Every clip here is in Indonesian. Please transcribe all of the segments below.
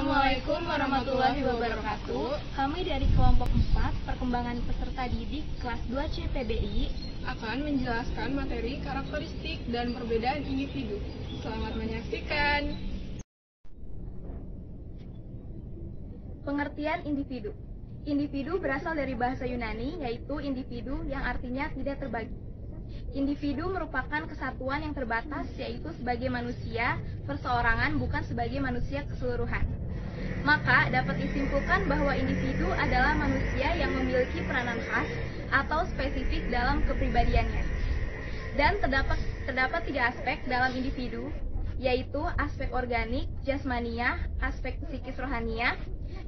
Assalamualaikum warahmatullahi wabarakatuh. Kami dari kelompok 4 Perkembangan Peserta Didik kelas 2C PBI Akan menjelaskan materi karakteristik dan perbedaan individu. Selamat menyaksikan. Pengertian individu. Individu berasal dari bahasa Yunani, yaitu individu yang artinya tidak terbagi. Individu merupakan kesatuan yang terbatas, yaitu sebagai manusia perseorangan, bukan sebagai manusia keseluruhan. Maka dapat disimpulkan bahwa individu adalah manusia yang memiliki peranan khas atau spesifik dalam kepribadiannya. Dan terdapat 3 aspek dalam individu, yaitu aspek organik, jasmania, aspek psikis rohania,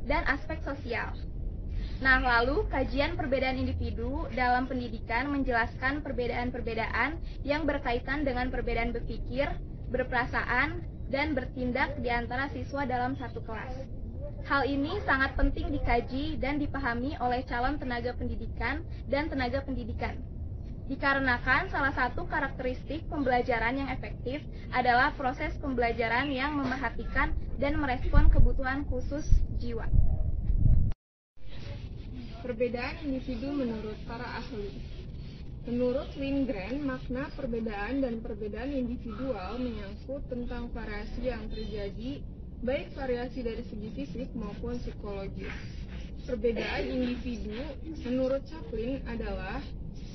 dan aspek sosial. Nah, lalu kajian perbedaan individu dalam pendidikan menjelaskan perbedaan-perbedaan yang berkaitan dengan perbedaan berpikir, berperasaan, dan bertindak di antara siswa dalam satu kelas. Hal ini sangat penting dikaji dan dipahami oleh calon tenaga pendidikan dan tenaga pendidikan. Dikarenakan salah satu karakteristik pembelajaran yang efektif adalah proses pembelajaran yang memerhatikan dan merespon kebutuhan khusus jiwa. Perbedaan individu menurut para ahli. Menurut Lindgren, makna perbedaan dan perbedaan individual menyangkut tentang variasi yang terjadi, baik variasi dari segi fisik maupun psikologis. Perbedaan individu menurut Chaplin adalah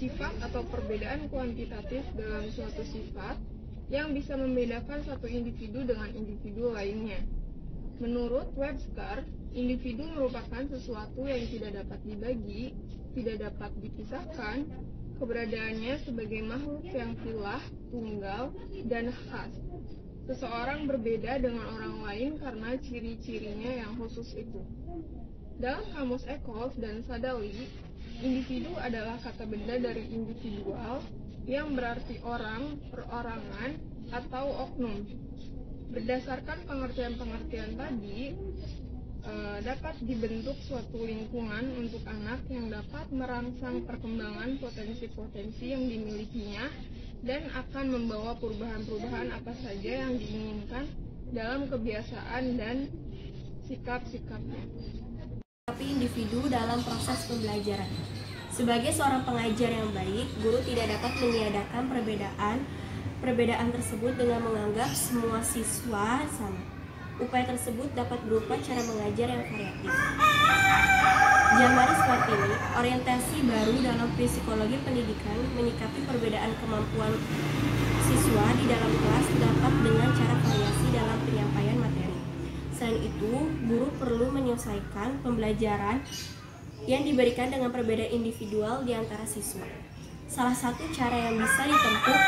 sifat atau perbedaan kuantitatif dalam suatu sifat yang bisa membedakan satu individu dengan individu lainnya. Menurut Webster, individu merupakan sesuatu yang tidak dapat dibagi, tidak dapat dipisahkan, keberadaannya sebagai makhluk yang pilah, tunggal, dan khas. Seseorang berbeda dengan orang lain karena ciri-cirinya yang khusus itu. Dalam kamus Eccles dan Sadali, individu adalah kata benda dari individual yang berarti orang, perorangan, atau oknum. Berdasarkan pengertian-pengertian tadi, dapat dibentuk suatu lingkungan untuk anak yang dapat merangsang perkembangan potensi-potensi yang dimilikinya dan akan membawa perubahan-perubahan apa saja yang diinginkan dalam kebiasaan dan sikap-sikapnya. Tapi individu dalam proses pembelajaran. Sebagai seorang pengajar yang baik, guru tidak dapat meniadakan perbedaan tersebut dengan menganggap semua siswa sama. Upaya tersebut dapat berupa cara mengajar yang variatif. Zaman seperti ini, orientasi baru dalam psikologi pendidikan menyikapi perbedaan kemampuan siswa di dalam kelas dapat dengan cara variasi dalam penyampaian materi. Selain itu, guru perlu menyesuaikan pembelajaran yang diberikan dengan perbedaan individual di antara siswa. Salah satu cara yang bisa ditempuh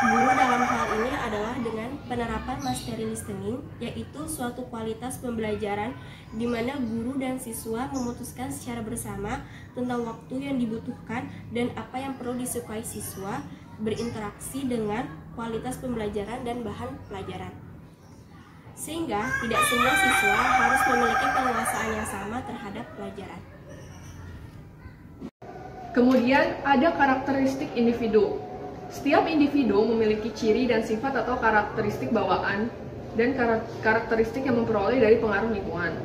guru dalam hal ini adalah dengan penerapan mastery listening, yaitu suatu kualitas pembelajaran di mana guru dan siswa memutuskan secara bersama tentang waktu yang dibutuhkan dan apa yang perlu disukai siswa, berinteraksi dengan kualitas pembelajaran dan bahan pelajaran. Sehingga tidak semua siswa harus memiliki penguasaan yang sama terhadap pelajaran. Kemudian ada karakteristik individu. Setiap individu memiliki ciri dan sifat atau karakteristik bawaan dan karakteristik yang memperoleh dari pengaruh lingkungan.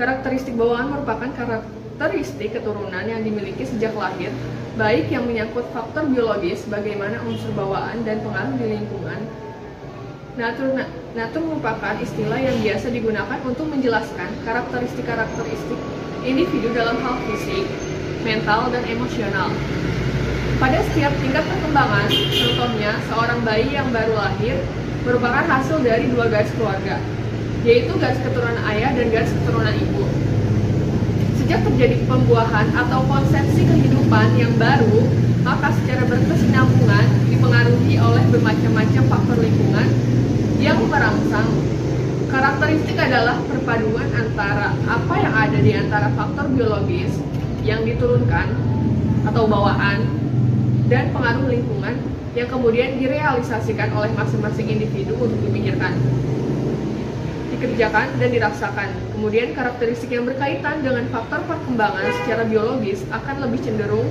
Karakteristik bawaan merupakan karakteristik keturunan yang dimiliki sejak lahir, baik yang menyangkut faktor biologis, bagaimana unsur bawaan dan pengaruh di lingkungan. Natur merupakan istilah yang biasa digunakan untuk menjelaskan karakteristik-karakteristik individu dalam hal fisik, mental, dan emosional. Pada setiap tingkat perkembangan, contohnya seorang bayi yang baru lahir merupakan hasil dari 2 garis keluarga, yaitu garis keturunan ayah dan garis keturunan ibu. Sejak terjadi pembuahan atau konsepsi kehidupan yang baru, maka secara berkesinambungan dipengaruhi oleh bermacam-macam faktor lingkungan yang merangsang. Karakteristik adalah perpaduan antara apa yang ada di antara faktor biologis yang diturunkan atau bawaan dan pengaruh lingkungan yang kemudian direalisasikan oleh masing-masing individu untuk dipikirkan, dikerjakan, dan dirasakan. Kemudian karakteristik yang berkaitan dengan faktor perkembangan secara biologis akan lebih cenderung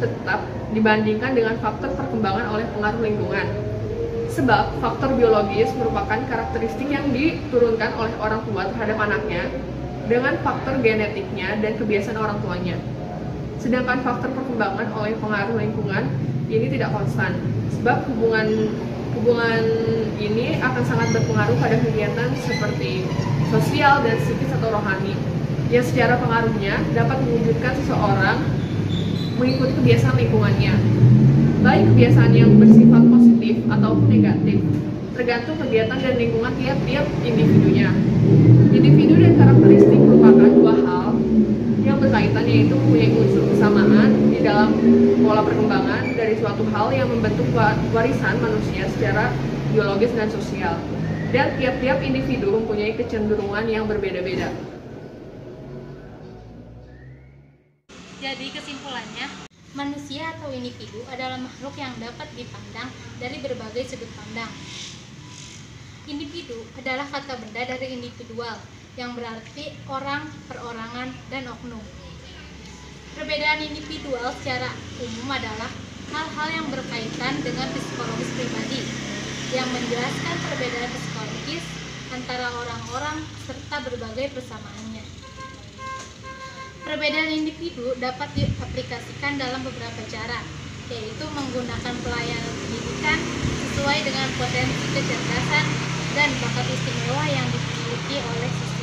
tetap dibandingkan dengan faktor perkembangan oleh pengaruh lingkungan. Sebab faktor biologis merupakan karakteristik yang diturunkan oleh orang tua terhadap anaknya dengan faktor genetiknya dan kebiasaan orang tuanya. Sedangkan faktor perkembangan oleh pengaruh lingkungan ini tidak konstan. Sebab hubungan ini akan sangat berpengaruh pada kegiatan seperti sosial dan psikis atau rohani, yang secara pengaruhnya dapat mewujudkan seseorang mengikuti kebiasaan lingkungannya, baik kebiasaan yang bersifat positif ataupun negatif, tergantung kegiatan dan lingkungan tiap-tiap individunya. Individu dan karakteristik merupakan dua hal yang berkaitan, yaitu mempunyai unsur kesamaan di dalam pola perkembangan dari suatu hal yang membentuk warisan manusia secara biologis dan sosial. Dan tiap-tiap individu mempunyai kecenderungan yang berbeda-beda. Jadi kesimpulannya, manusia atau individu adalah makhluk yang dapat dipandang dari berbagai sudut pandang. Individu adalah kata benda dari individual, yang berarti orang, perorangan, dan oknum. Perbedaan individual secara umum adalah hal-hal yang berkaitan dengan psikologis pribadi, yang menjelaskan perbedaan psikologis antara orang-orang serta berbagai persamaannya. Perbedaan individu dapat diaplikasikan dalam beberapa cara, yaitu menggunakan pelayanan pendidikan sesuai dengan potensi kecerdasan dan bakat istimewa yang dimiliki oleh siswa.